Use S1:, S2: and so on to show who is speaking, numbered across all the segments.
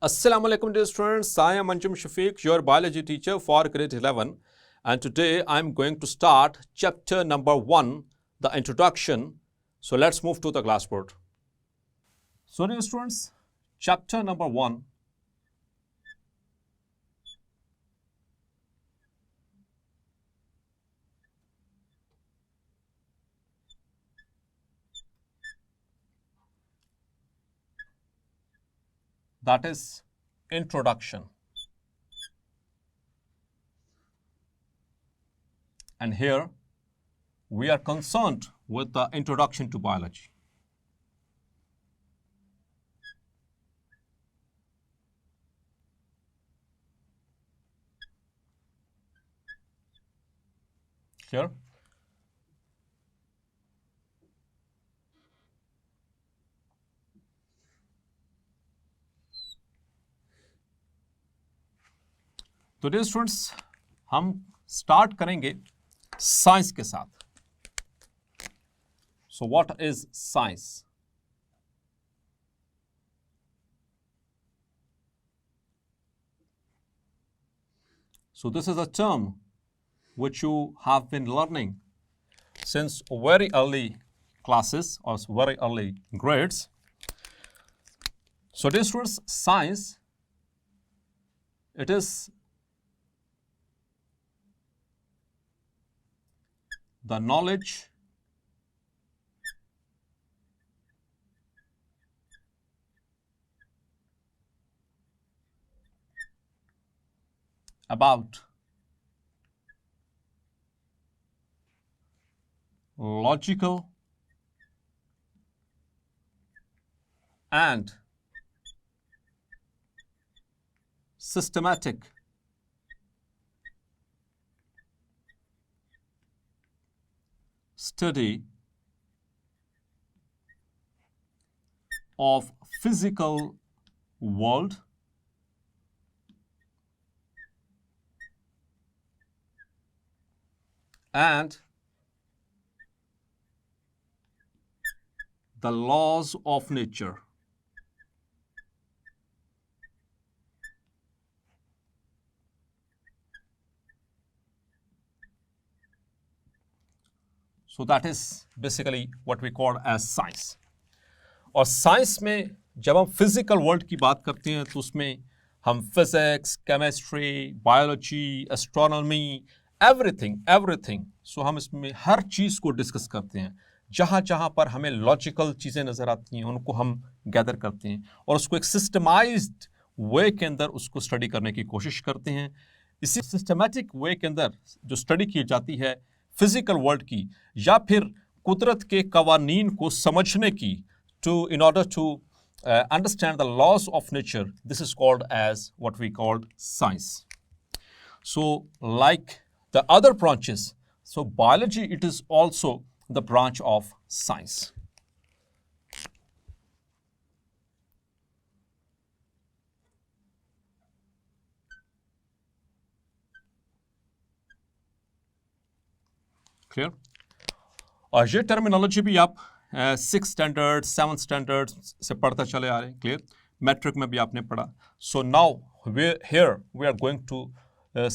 S1: Assalamu alaikum dear students, I am Anjum Shafiq, your biology teacher for grade 11, and today I am going to start chapter number 1, the introduction. So let's move to the classboard. So dear students, chapter number 1, that is introduction. And here we are concerned with the introduction to biology. Clear? तो dear students हम start करेंगे science के साथ. So what is science? So this is a term which you have been learning since very early classes or very early grades. So dear students, science, it is the knowledge about logical and systematic study of physical world and the laws of nature. So that is basically what we call as science. और science में जब हम physical world की बात करते हैं तो उसमें हम physics, chemistry, biology, astronomy, everything so हम इसमें हर चीज़ को डिस्कस करते हैं. जहाँ जहाँ पर हमें लॉजिकल चीज़ें नज़र आती हैं उनको हम गैदर करते हैं और उसको एक सिस्टमाइज्ड वे के अंदर उसको स्टडी करने की कोशिश करते हैं. इसी सिस्टमेटिक वे के अंदर जो स्टडी की जाती है फिजिकल वर्ल्ड की या फिर कुदरत के कवानीन को समझने की, in order to understand the laws of nature, this is called as what we called science. So like the other branches, so biology, it is also the branch of science. Clear? और ये terminology भी आप 6th standard 7th standard से पढ़ते चले आ रहे हैं. Clear? Matric में भी आपने पढ़ा. So now we are going to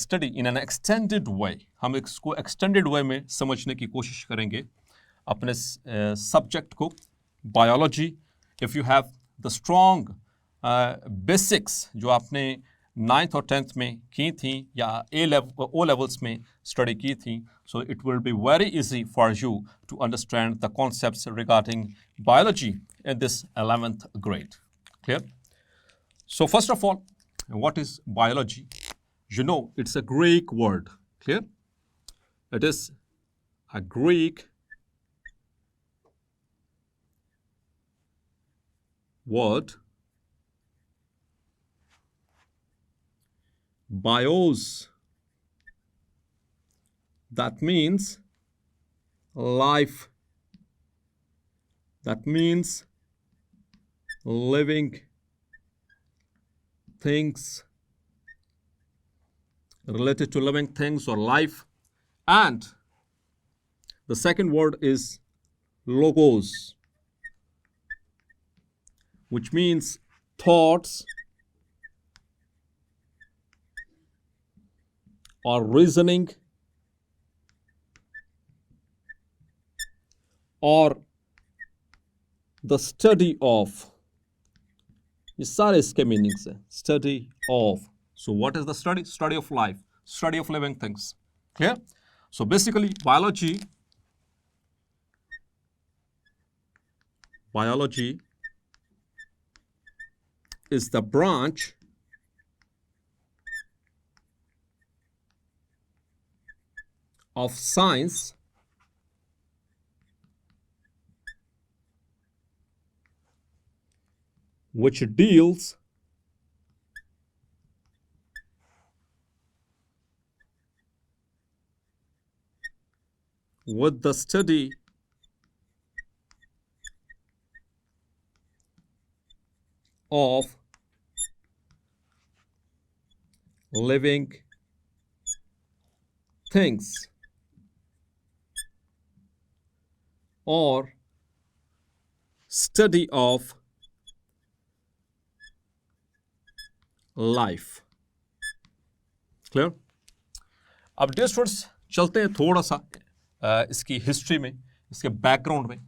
S1: study in an extended way. हम इसको एक्सटेंडेड वे में समझने की कोशिश करेंगे अपने सब्जेक्ट को biology. If you have the strong basics जो आपने 9th और 10th में की थी या ओ लेवल्स में स्टडी की थी, so it will be very easy for you to understand the concepts regarding biology in this 11th grade. Clear? So first of all, what is biology? You know, it's a Greek word. Clear? It is a Greek word. Bios, that means life, that means living things, related to living things or life. And the second word is logos, which means thoughts or reasoning or the study of, ये सारे इसके meanings हैं. Study of. So what is the study? Study of life, study of living things. Clear? So basically biology is the branch of science which deals with the study of living things or study of life. Clear? अब dear students चलते हैं थोड़ा सा इसकी history में, इसके background में,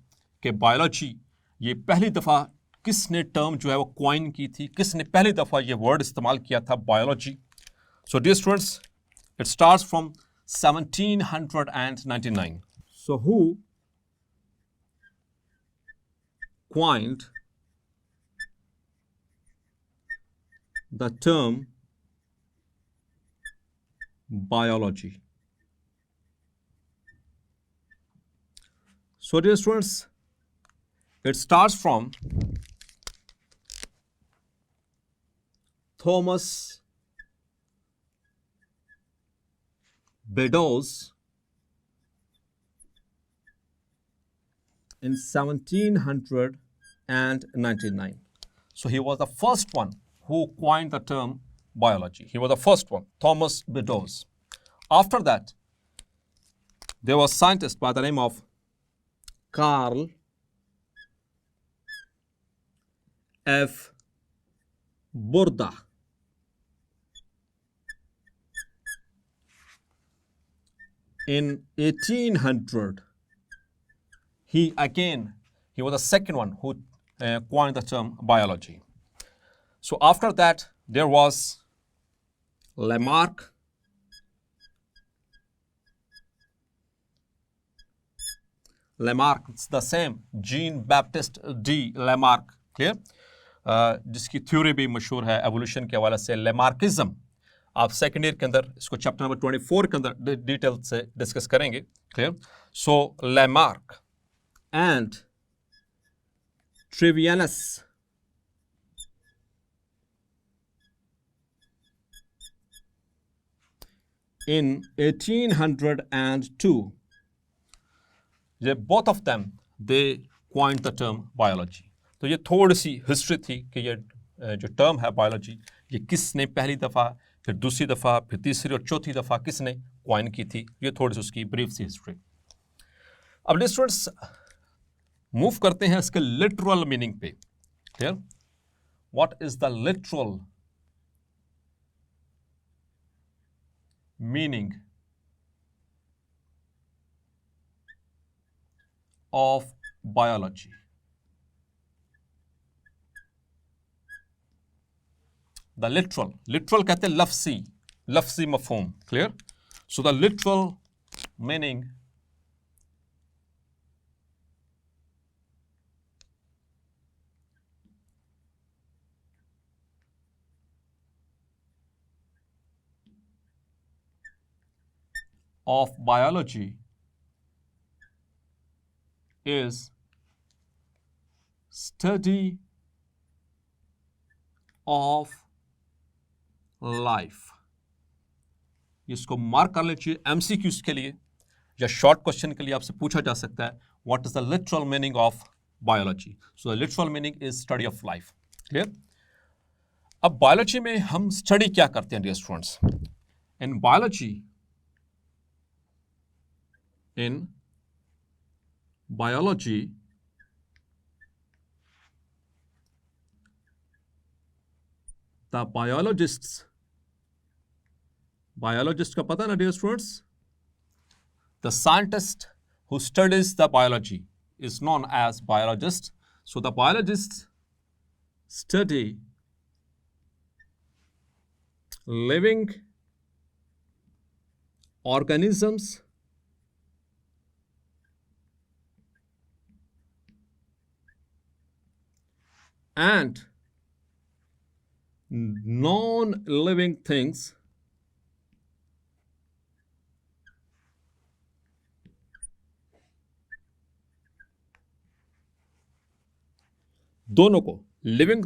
S1: कि बायोलॉजी ये पहली दफ़ा किसने टर्म जो है वो क्वाइन की थी, किसने पहली दफ़ा ये वर्ड इस्तेमाल किया था biology. So dear students it starts from 1799. So who coined the term biology? So dear students, it starts from Thomas Beddoes in 1799. So he was the first one who coined the term biology. He was the first one, Thomas Beddoes. After that, there was a scientist by the name of Carl F. Burda. In 1800, he was the second one who coined the term biology. So after that, there was Lamarck, it's the same, Jean-Baptiste D. Lamarck. Clear? जिसकी theory भी मशहूर है evolution के हवाले से, Lamarckism. आप second year के अंदर इसको चैप्टर नंबर 24 के अंदर डिटेल से डिस्कस करेंगे. Clear? So Lamarck and Trivianus in 1802. Both of them, they coined the term biology. तो ये थोड़ी सी हिस्ट्री थी कि ये जो टर्म है बायोलॉजी, ये किसने पहली दफ़ा, फिर दूसरी दफ़ा, फिर तीसरी और चौथी दफ़ा किसने क्वाइन की थी. ये थोड़ी सी उसकी ब्रीफ सी हिस्ट्री. अब स्टूडेंट्स मूव करते हैं इसके लिटरल मीनिंग पे. Clear? What is the literal meaning of biology? The literal कहते हैं लफ्सी मफहूम. Clear? So the literal meaning of biology is study of life. इसको मार्क कर लीजिए एमसीक्यूज के लिए या शॉर्ट क्वेश्चन के लिए आपसे पूछा जा सकता है, what is the literal meaning of biology? So the literal meaning is study of life. Clear? अब बायोलॉजी में हम स्टडी क्या करते हैं dear students? In biology, the biologists biologist का पता ना dear students, the scientist who studies the biology is known as biologist. So the biologists study living organisms and non-living things दोनों को। लिविंग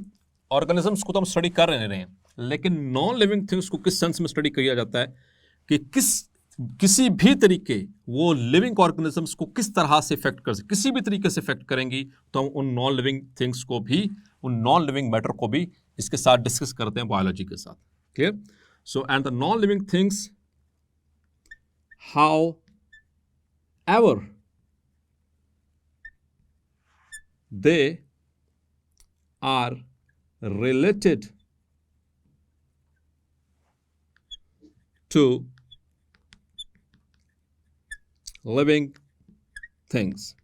S1: ऑर्गेनिजम्स को तो हम स्टडी कर रहे हैं, लेकिन नॉन लिविंग थिंग्स को किस सेंस में स्टडी किया जाता है कि किसी भी तरीके वो लिविंग ऑर्गेनिजम्स को किस तरह से इफेक्ट कर सकते, किसी भी तरीके से इफेक्ट करेंगी, तो हम उन नॉन लिविंग थिंग्स को भी, उन नॉन लिविंग मैटर को भी इसके साथ डिस्कस करते हैं बायोलॉजी के साथ। Clear? So and the non living things how ever they are related to living things।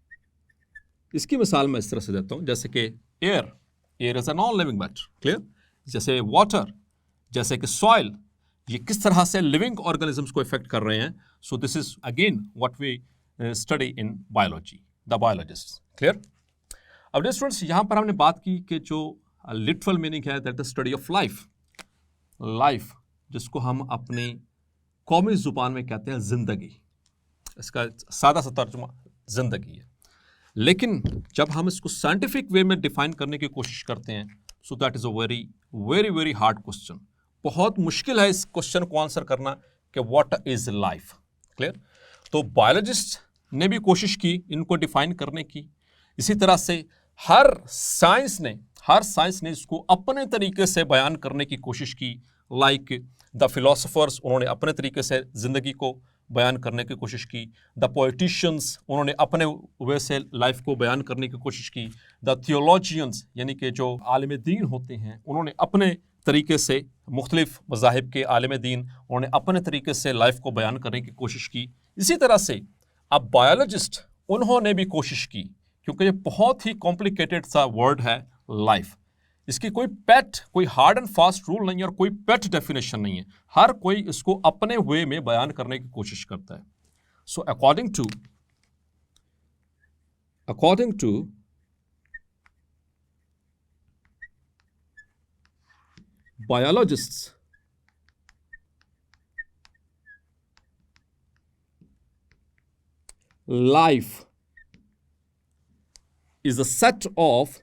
S1: इसकी मिसाल मैं इस तरह से देता हूं, जैसे कि air is a non living matter. Clear? जैसे वाटर, जैसे कि सॉइल, ये किस तरह से लिविंग ऑर्गेनिजम्स को इफेक्ट कर रहे हैं। So this is again what we study in biology, the biologist. Clear? अब डियर स्टूडेंट्स, यहां पर हमने बात की कि जो लिटरल मीनिंग है that the study of life, जिसको हम अपनी कौमी जुबान में कहते हैं जिंदगी। इसका सादा सा तर्जुमा जिंदगी है, लेकिन जब हम इसको साइंटिफिक वे में डिफाइन करने की कोशिश करते हैं, सो that is a very very very hard question. बहुत मुश्किल है इस क्वेश्चन को आंसर करना कि व्हाट इज लाइफ। क्लियर? तो बायोलॉजिस्ट ने भी कोशिश की इनको डिफाइन करने की, इसी तरह से हर साइंस ने इसको अपने तरीके से बयान करने की कोशिश की। लाइक द फिलोसोफर्स, उन्होंने अपने तरीके से जिंदगी को बयान करने की कोशिश की। द पॉलिटिशियंस, उन्होंने अपने वे से लाइफ को बयान करने की कोशिश की। द थियोलॉजियंस, यानी कि जो आलिम दीन होते हैं, उन्होंने अपने तरीके से, मुख्तलिफ मज़ाहिब के आलिम दीन, उन्होंने अपने तरीके से लाइफ को बयान करने की कोशिश की। इसी तरह से अब बायोलॉजिस्ट, उन्होंने भी कोशिश की, क्योंकि ये बहुत ही कॉम्प्लिकेटेड सा वर्ड है लाइफ। इसकी कोई हार्ड एंड फास्ट रूल नहीं है और कोई पेट डेफिनेशन नहीं है। हर कोई इसको अपने वे में बयान करने की कोशिश करता है। So according to biologists, life is a set of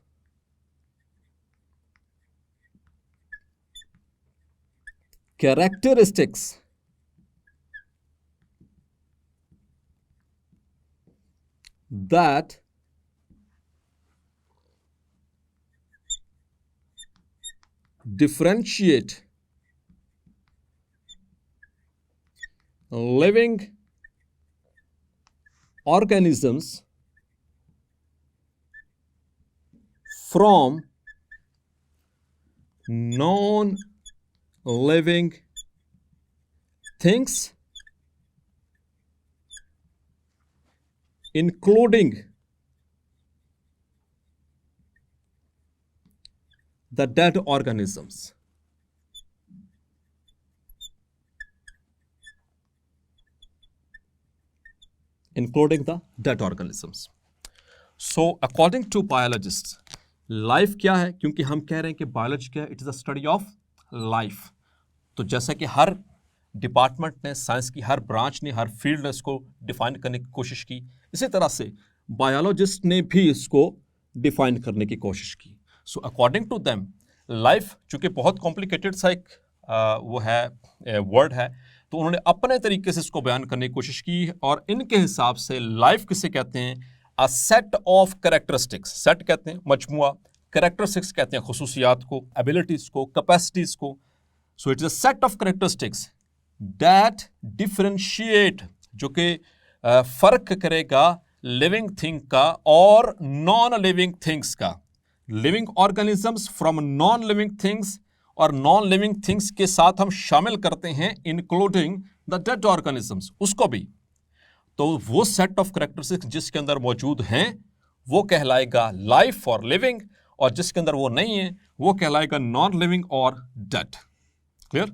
S1: characteristics that differentiate living organisms from non-living things, including the dead organisms. Including the dead organisms. So, according to biologists, life क्या है? क्योंकि हम कह रहे हैं कि बायोलॉजी क्या है, it is the study of life. तो जैसा कि हर डिपार्टमेंट ने, साइंस की हर ब्रांच ने, हर फील्ड ने इसको डिफाइन करने की कोशिश की, इसी तरह से बायोलॉजिस्ट ने भी इसको डिफाइन करने की कोशिश की। So according to them, life चूंकि बहुत कॉम्प्लिकेटेड सा एक वो है वर्ड है, तो उन्होंने अपने तरीके से इसको बयान करने की कोशिश की। और इनके हिसाब से लाइफ किसे कहते हैं? अ सेट ऑफ कैरेक्टरिस्टिक्स। सेट कहते हैं मजमुआ, कैरेक्टरिस्टिक्स कहते हैं खुसूसियात को, एबिलिटीज को, कैपेसिटीज को। So it is a set of characteristics that differentiate, जो कि फर्क करेगा लिविंग थिंग का और नॉन लिविंग थिंग्स का, living organisms from non living things, और नॉन लिविंग थिंग्स के साथ हम शामिल करते हैं इंक्लूडिंग द डेड ऑर्गेनिजम्स, उसको भी। तो वो सेट ऑफ कैरेक्टरिस्टिक्स जिसके अंदर मौजूद हैं वो कहलाएगा लाइफ और लिविंग, और जिसके अंदर वो नहीं है वो कहलाएगा नॉन लिविंग और डेड। क्लियर?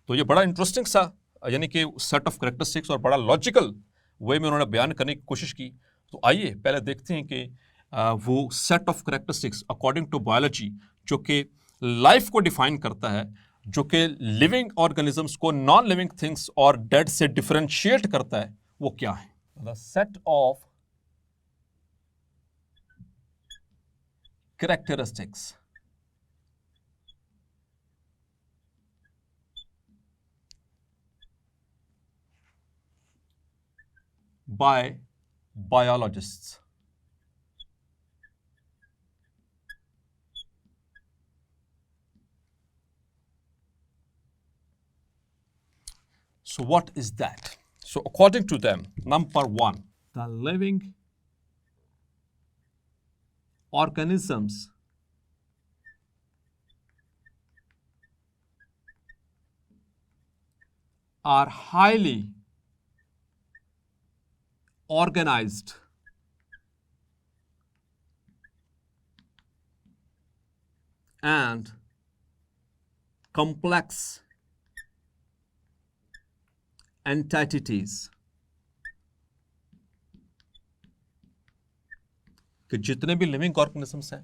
S1: तो ये बड़ा इंटरेस्टिंग सा यानी कि सेट ऑफ कैरेक्टरिस्टिक्स और बड़ा लॉजिकल वे में उन्होंने बयान करने की कोशिश की। तो आइए पहले देखते हैं कि वो set of characteristics according to biology जो कि लाइफ को डिफाइन करता है, जो कि लिविंग ऑर्गेनिजम्स को नॉन लिविंग थिंग्स और डेड से डिफरेंशिएट करता है, वो क्या है? The set of characteristics by biologists. So what is that? So according to them, number one, the living organisms are highly organized and complex entities. कि जितने भी लिविंग ऑर्गेनिजम्स हैं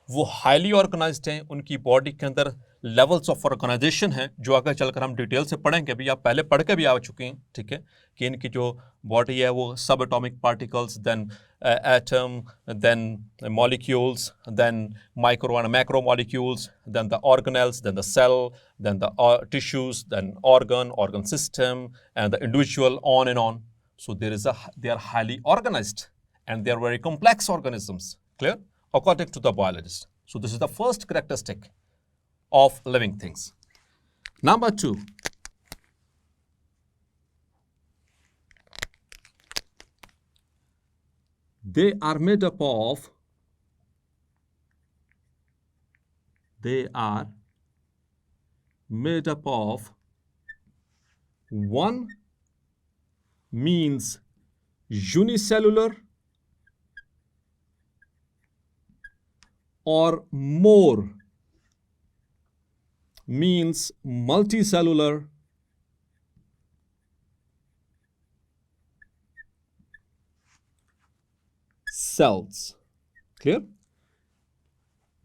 S1: वो हाईली ऑर्गेनाइज्ड हैं, उनकी बॉडी के अंदर लेवल्स ऑफ ऑर्गेनाइजेशन हैं जो आगे चलकर हम डिटेल से पढ़ेंगे। अभी आप पहले पढ़ के भी आ चुके हैं, ठीक है, कि इनकी जो बॉडी है वो सब atomic particles, then atom, then molecules, then micro and macro molecules, then the organelles, then the cell, then the tissues, then organ system and the individual, on and on. So they are highly organized and they are very complex organisms. Clear? According to the biologist. So this is the first characteristic of living things. Number two, they are made up of one means unicellular or more means multicellular cells. Clear?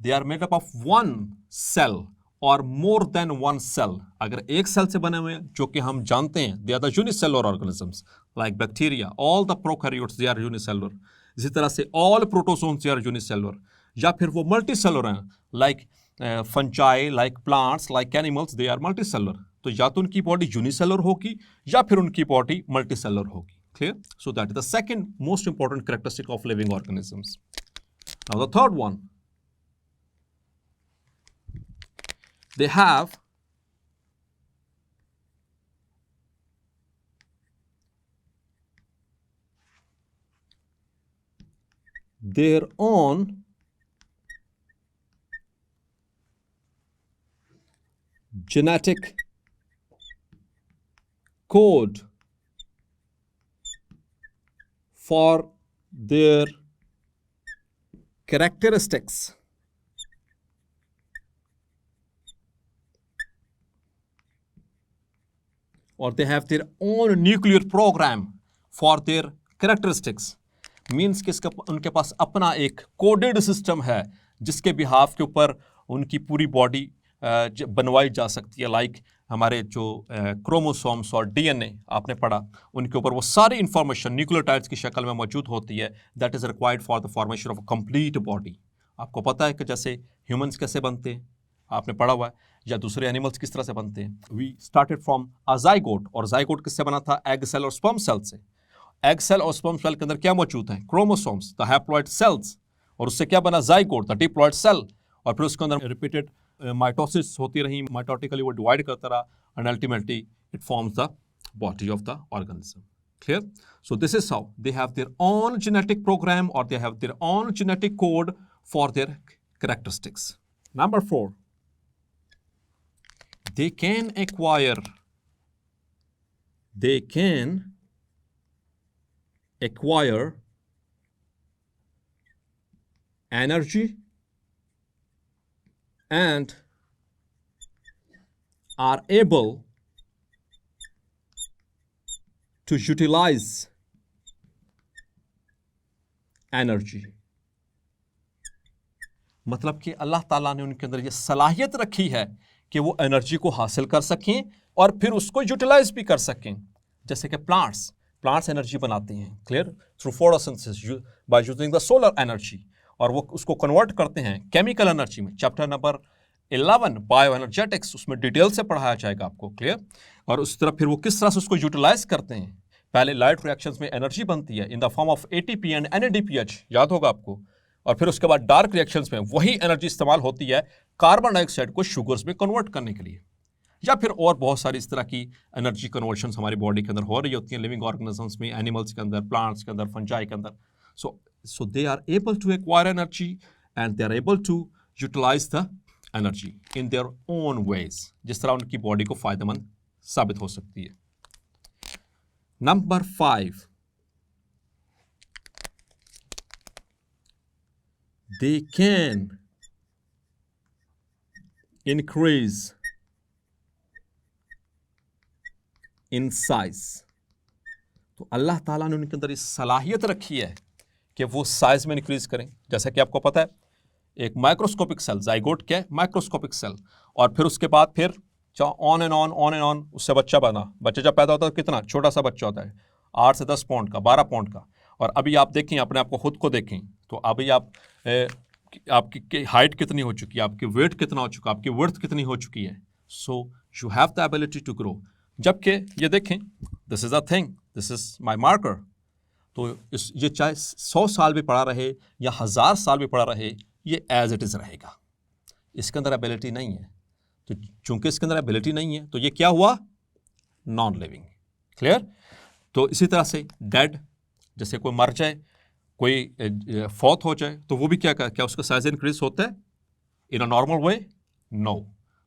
S1: They are made up of one cell or more than one cell. अगर एक cell से बने हुए हैं जो कि हम जानते हैं, they are the unicellular organisms like bacteria, all the prokaryotes they are unicellular. इसी तरह से all protozoans they are unicellular. या फिर वो multicellular हैं like fungi, like plants, like animals, they are multicellular. तो या तो उनकी बॉडी यूनिसेलुलर होगी या फिर उनकी बॉडी मल्टीसेलुलर होगी. Clear? So that is the second most important characteristic of living organisms. Now the third one, they have their own genetic code for their characteristics. Or they have their own nuclear program for their characteristics. Means कि उनके पास अपना एक coded system है जिसके behalf के ऊपर उनकी पूरी बॉडी बनवाई जा सकती है. लाइक हमारे जो क्रोमोसोम्स और डीएनए आपने पढ़ा, उनके ऊपर वो सारी इंफॉर्मेशन न्यूक्लियोटाइड्स की शक्ल में मौजूद होती है. That is required for the formation of a complete body. आपको पता है कि जैसे ह्यूमंस कैसे बनते हैं, आपने पढ़ा हुआ है, या दूसरे एनिमल्स किस तरह से बनते हैं. We started from a zygote, और जाइगोट किससे बना था? एग सेल और स्पर्म सेल से. एग सेल और स्पर्म सेल के अंदर क्या मौजूद है? Chromosomes, the haploid cells. और उससे क्या बना? Zygote, the diploid cell. और फिर उसके अंदर रिपीटेड माइटोसिस होती रही, माइटोटिकली वो डिवाइड करता रहा, and ultimately it forms the body of the organism. Clear? So this is how they have their own genetic program, or they have their own genetic code for their characteristics. Number 4, they can acquire energy and are able to utilize energy. मतलब कि अल्लाह ताला ने उनके अंदर ये सलाहियत रखी है कि वो एनर्जी को हासिल कर सकें और फिर उसको यूटिलाइज भी कर सकें. जैसे कि प्लांट्स एनर्जी बनाते हैं, clear, through photosynthesis by using the solar energy, और वो उसको कन्वर्ट करते हैं केमिकल एनर्जी में. चैप्टर नंबर 11 बायो एनर्जेटिक्स, उसमें डिटेल से पढ़ाया जाएगा आपको, क्लियर. और उस तरह फिर वो किस तरह से उसको यूटिलाइज करते हैं. पहले लाइट रिएक्शंस में एनर्जी बनती है in the form of ATP and NADPH, याद होगा आपको. और फिर उसके बाद डार्क रिएक्शंस में वही एनर्जी इस्तेमाल होती है कार्बन डाइऑक्साइड को शुगर्स में कन्वर्ट करने के लिए. या फिर और बहुत सारी इस तरह की एनर्जी कन्वर्शंस हमारी बॉडी के अंदर हो रही होती हैं, लिविंग ऑर्गेनिजम्स में, एनिमल्स के अंदर, प्लांट्स के अंदर, फंजाई के अंदर. So they are able to acquire energy and they are able to utilize the energy in their own ways, जिस तरह उनकी बॉडी को फायदेमंद साबित हो सकती है. Number 5, they can increase in size. तो अल्लाह ताला ने उनके अंदर इस सलाहियत रखी है कि वो साइज में इंक्रीज करें. जैसा कि आपको पता है, एक माइक्रोस्कोपिक सेल, जाइगोट क्या है, माइक्रोस्कोपिक सेल, और फिर उसके बाद फिर ऑन एंड ऑन उससे बच्चा बना. बच्चा जब पैदा होता है कितना छोटा सा बच्चा होता है, 8 से 10 पाउंड का, 12 पाउंड का. और अभी आप देखें, अपने आप को खुद को देखें, तो अभी आपकी हाइट कितनी हो चुकी है, आपकी वेट कितना हो चुका है, आपकी वर्थ कितनी हो चुकी है. So you have the ability to grow. जबकि ये देखें, this is a thing, this is my marker. तो ये चाहे 100 साल भी पड़ा रहे या 1000 साल भी पड़ा रहे, ये एज इट इज रहेगा. इसके अंदर एबिलिटी नहीं है. तो चूंकि इसके अंदर एबिलिटी नहीं है, तो ये क्या हुआ, नॉन लिविंग, क्लियर. तो इसी तरह से डेड, जैसे कोई मर जाए, कोई फौत हो जाए, तो वो भी क्या उसका साइज इंक्रीज होता है in a normal way, no.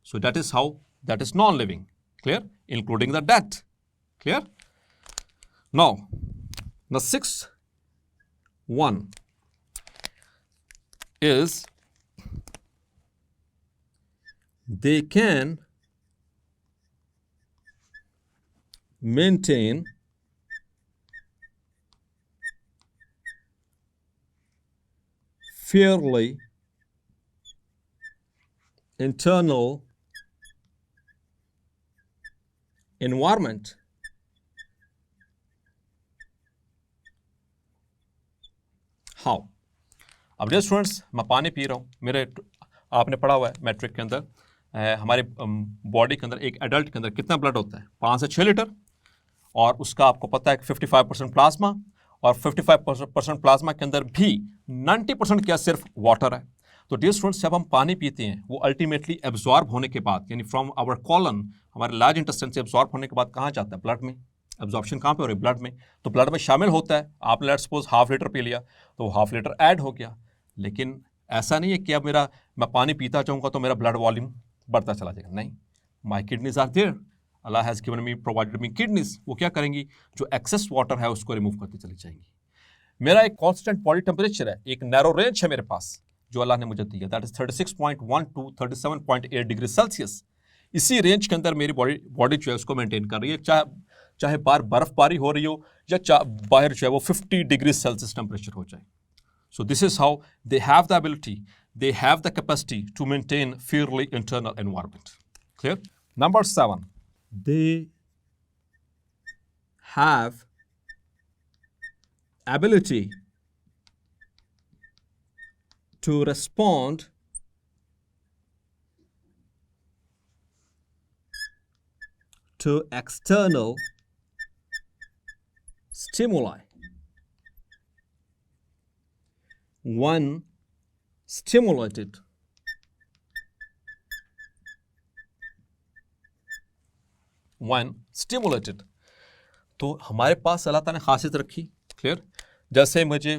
S1: So that is how that is non living, clear, including the death, clear. Now the 6th one is they can maintain fairly internal environment. How? अब dear students, मैं पानी P रहा हूँ, आपने पढ़ा हुआ है matric के अंदर, हमारे बॉडी के अंदर एक एडल्ट के अंदर कितना ब्लड होता है, 5 से 6 लीटर. और उसका आपको पता है कि 55% प्लाज्मा, और 55% प्लाज्मा के अंदर भी 90% क्या सिर्फ वाटर है. तो डियर स्टूडेंट्स, जब हम पानी पीते हैं, वो अल्टीमेटली एब्जॉर्ब होने के बाद, यानी फ्रॉम आवर कॉलन, हमारे लार्ज इंटेस्टाइन से एब्जॉर्ब होने के बाद कहाँ जाता है, ब्लड में. एब्जॉर्प्शन कहाँ पे हो रही है, ब्लड में. तो ब्लड में शामिल होता है. आपने let's suppose half litre P लिया, तो हाफ लीटर ऐड हो गया. लेकिन ऐसा नहीं है कि अब मैं पानी पीता जाऊँगा तो मेरा ब्लड वॉल्यूम बढ़ता चला जाएगा. नहीं, my kidneys are there, Allah has given me, provided me kidneys. वो क्या करेंगी, जो एक्सेस वाटर है उसको रिमूव करती चली जाएंगी. मेरा एक कांस्टेंट बॉडी टेम्परेचर है, एक नैरो रेंज है मेरे पास जो अल्लाह ने मुझे दिया, that is 36.1 to 37.8 degree Celsius. इसी रेंज के अंदर मेरी बॉडी जो है उसको मेंटेन कर रही है, चाहे बाहर बर्फबारी हो रही हो या बाहर जो है वो 50 डिग्री सेल्सियस टेम्परेचर हो जाए. So this is how they have the ability, they have the capacity to maintain fairly internal environment, clear. Number 7, they have ability to respond to external stimuli when stimulated. When stimulated. तो हमारे पास अल्लाह ताला ने खासियत रखी, clear. जैसे मुझे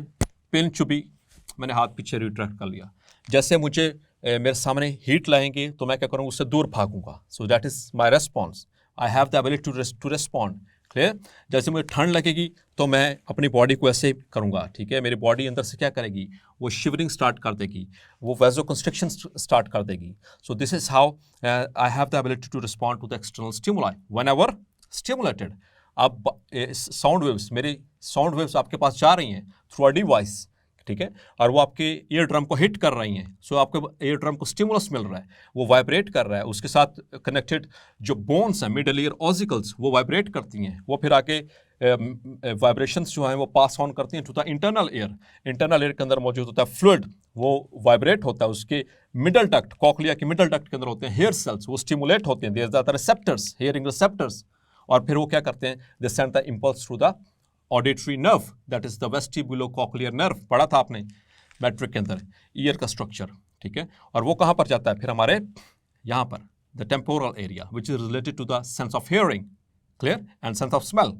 S1: pin चुभी, मैंने हाथ पीछे रिट्रैक्ट कर लिया. जैसे मुझे मेरे सामने हीट लाएंगे तो मैं क्या करूँगा, उससे दूर भागूंगा. So that is my response. I have the ability to respond. Clear. जैसे मुझे ठंड लगेगी तो मैं अपनी बॉडी को ऐसे करूँगा. ठीक है, मेरी बॉडी अंदर से क्या करेगी, वो शिवरिंग स्टार्ट कर देगी, वो वेजो कंस्ट्रिक्शन स्टार्ट कर देगी. So this is how I have the ability to respond to the external stimuli whenever stimulated. अब साउंड वेव्स, मेरी साउंड वेव्स आपके पास जा रही हैं थ्रू अ डिवाइस. ठीक है, और वो आपके ईयर ड्रम को हिट कर रही हैं. सो आपके ईयर ड्रम को स्टिमुलस मिल रहा है, वो वाइब्रेट कर रहा है. उसके साथ कनेक्टेड जो बोन्स हैं, मिडल ईयर ऑसिकल्स, वो वाइब्रेट करती हैं. वो फिर आके वाइब्रेशंस जो हैं वो पास ऑन करती हैं to the internal air. Internal air के अंदर मौजूद होता है फ्लूइड, वो वाइब्रेट होता है. उसके मिडल डक्ट, कॉकलिया के मिडल डक्ट के अंदर होते हैं हेयर सेल्स, वो स्टिमुलेट होते हैं. There are receptors, hearing receptors. और फिर वो क्या करते हैं, they send the impulse through the auditory nerve, that is the vestibulocochlear nerve. पढ़ा था आपने मैट्रिक के अंदर ईयर का स्ट्रक्चर. ठीक है, और वो कहाँ पर जाता है, फिर हमारे यहाँ पर the temporal area which is related to the sense of hearing. Clear. And sense of smell,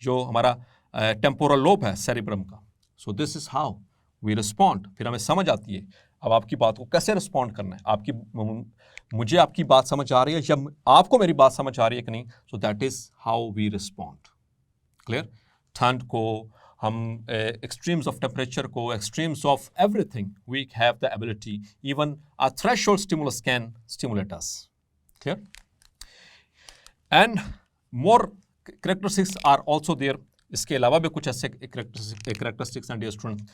S1: जो हमारा टेम्पोरल लोब है सेरिब्रम का. So this is how we respond. फिर हमें समझ आती है अब आपकी बात को कैसे रिस्पॉन्ड करना है. मुझे आपकी बात समझ आ रही है या आपको मेरी बात समझ आ रही है कि नहीं. So that is how we respond. Clear. ठंड को हम एक्सट्रीम्स ऑफ टेम्परेचर को, extremes of everything, we have the ability, even a threshold stimulus can stimulate us. Clear. And more characteristics are also there. इसके अलावा भी कुछ ऐसे characteristics हैं डियर स्टूडेंट,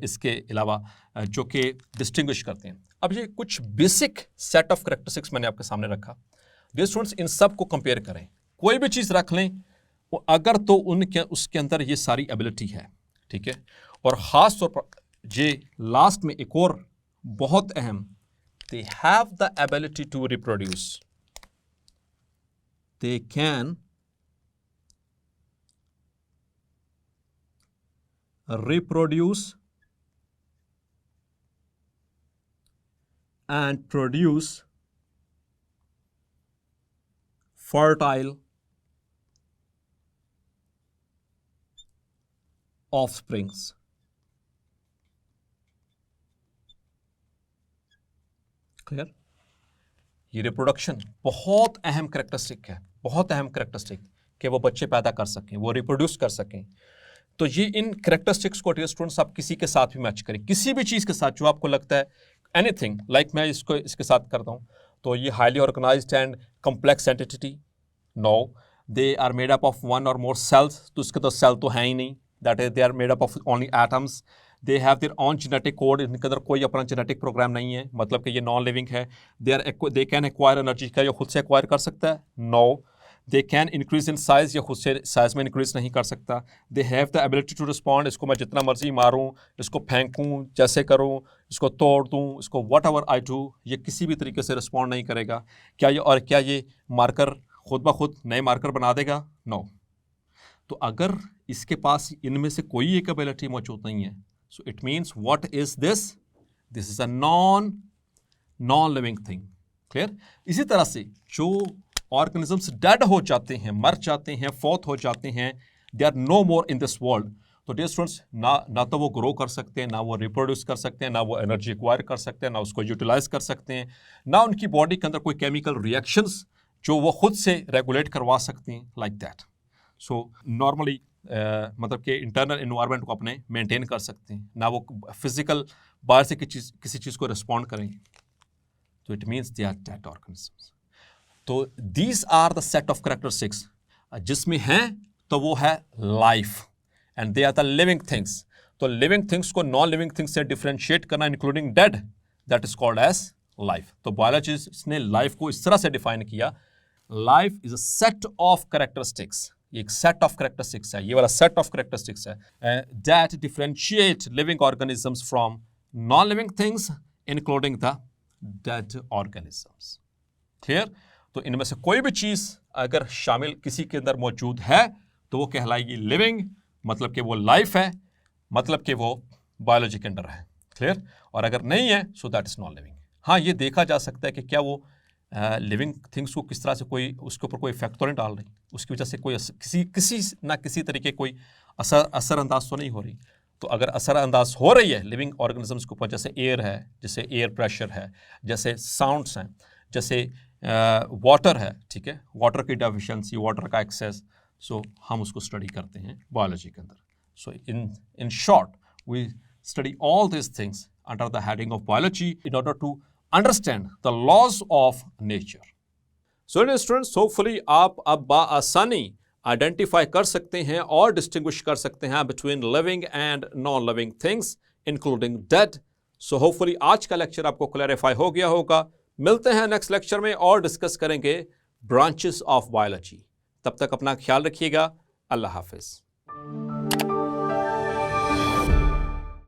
S1: इसके अलावा जो कि डिस्टिंग्विश करते हैं. अब ये कुछ बेसिक सेट ऑफ कैरेक्टरिस्टिक्स मैंने आपके सामने रखा. डियर स्टूडेंट्स, इन सब को कंपेयर करें, कोई भी चीज़ रख लें वो अगर तो उनके उसके अंदर ये सारी एबिलिटी है. ठीक है, और ख़ास तौर पर ये लास्ट में एक और बहुत अहम, they have the ability to reproduce. They can reproduce and produce fertile offsprings. Clear. ये रिप्रोडक्शन बहुत अहम कैरेक्टरिस्टिक है, बहुत अहम कैरेक्टरिस्टिक, कि वो बच्चे पैदा कर सकें, वो रिप्रोड्यूस कर सकें. तो ये इन कैरेक्टरिस्टिक्स को डियर स्टूडेंट्स आप किसी के साथ भी मैच करें, किसी भी चीज़ के साथ जो आपको लगता है, एनीथिंग लाइक मैं इसको इसके साथ करता हूँ. तो ये highly organised and complex entity, no, they are made up of one or more sales. तो इसके तो सेल तो हैं ही नहीं, that is they are made up of only atoms. They have their own genetic code, इनके अंदर कोई अपना जेनेटिक प्रोग्राम नहीं है, मतलब कि ये नॉन लिविंग है. दे कैन एक्वायर एनर्जी, क्या ये खुद से एक्वायर कर सकता है? No. They can increase in size, या खुद से साइज में इंक्रीज नहीं कर सकता. They have the ability to respond, इसको मैं जितना मर्जी मारूं, इसको फेंकूं, जैसे करूं, इसको तोड़ दूं, इसको वट एवर आई डू, ये किसी भी तरीके से रिस्पॉन्ड नहीं करेगा. क्या ये मार्कर खुद ब खुद नए मार्कर बना देगा? नो. तो अगर इसके पास इनमें से कोई एक एबिलिटी मौजूद नहीं है, so it means what is this? This is a non living thing. Clear. इसी तरह से जो ऑर्गेनिजम्स डेड हो जाते हैं, मर जाते हैं, फौत हो जाते हैं, they are no more in this world. तो डियर स्टूडेंट्स, ना तो वो ग्रो कर सकते हैं, ना वो रिप्रोड्यूस कर सकते हैं, ना वो एनर्जी एक्वायर कर सकते हैं, ना उसको यूटिलाइज कर सकते हैं, ना उनकी बॉडी के अंदर कोई केमिकल रिएक्शंस जो वो खुद से रेगुलेट करवा सकते हैं, लाइक दैट. सो नॉर्मली मतलब कि इंटरनल इन्वायरमेंट को अपने मेंटेन कर सकते हैं, ना वो फिजिकल बाहर से किसी चीज़ को रिस्पॉन्ड करेंगे. तो it means they are dead organisms. तो these are the set of characteristics, जिसमें हैं तो वो है life, and they are the living things. तो लिविंग थिंग्स को नॉन लिविंग थिंग्स से डिफरेंशिएट करना, including dead, that is called as life. तो बायोलॉजिस्ट ने लाइफ को इस तरह से डिफाइन किया, life is a set of characteristics. ये एक सेट ऑफ कैरेक्टरिस्टिक्स है, ये वाला सेट ऑफ कैरेक्टरिस्टिक्स है, that differentiate living organisms from non living things including the dead organisms. Clear. तो इनमें से कोई भी चीज़ अगर शामिल किसी के अंदर मौजूद है तो वो कहलाएगी लिविंग, मतलब कि वो लाइफ है, मतलब कि वो बायोलॉजी के अंडर है. क्लियर. और अगर नहीं है, सो दैट इज नॉन लिविंग. हाँ, ये देखा जा सकता है कि क्या वो लिविंग थिंग्स को किस तरह से कोई उसके ऊपर कोई इफेक्ट तो नहीं डाल रही, उसकी वजह से कोई किसी ना किसी तरीके कोई असरअंदाज तो नहीं हो रही. तो अगर असरअंदाज हो रही है लिविंग ऑर्गेनिजम्स के ऊपर, जैसे एयर है, जैसे एयर प्रेशर है, जैसे साउंड्स हैं, जैसे वाटर है, ठीक है, वाटर की डेफिशिएंसी, वाटर का एक्सेस, सो हम उसको स्टडी करते हैं बायोलॉजी के अंदर. So in short we study all this things under the heading of biology in order to understand the laws of nature. So students, hopefully आप अब बाआसानी आइडेंटिफाई कर सकते हैं और डिस्टिंग्विश कर सकते हैं between living and non living things including dead. So hopefully आज का लेक्चर आपको क्लैरिफाई हो गया होगा. मिलते हैं नेक्स्ट लेक्चर में और डिस्कस करेंगे ब्रांचेस ऑफ बायोलॉजी. तब तक अपना ख्याल रखिएगा. अल्लाह हाफिज.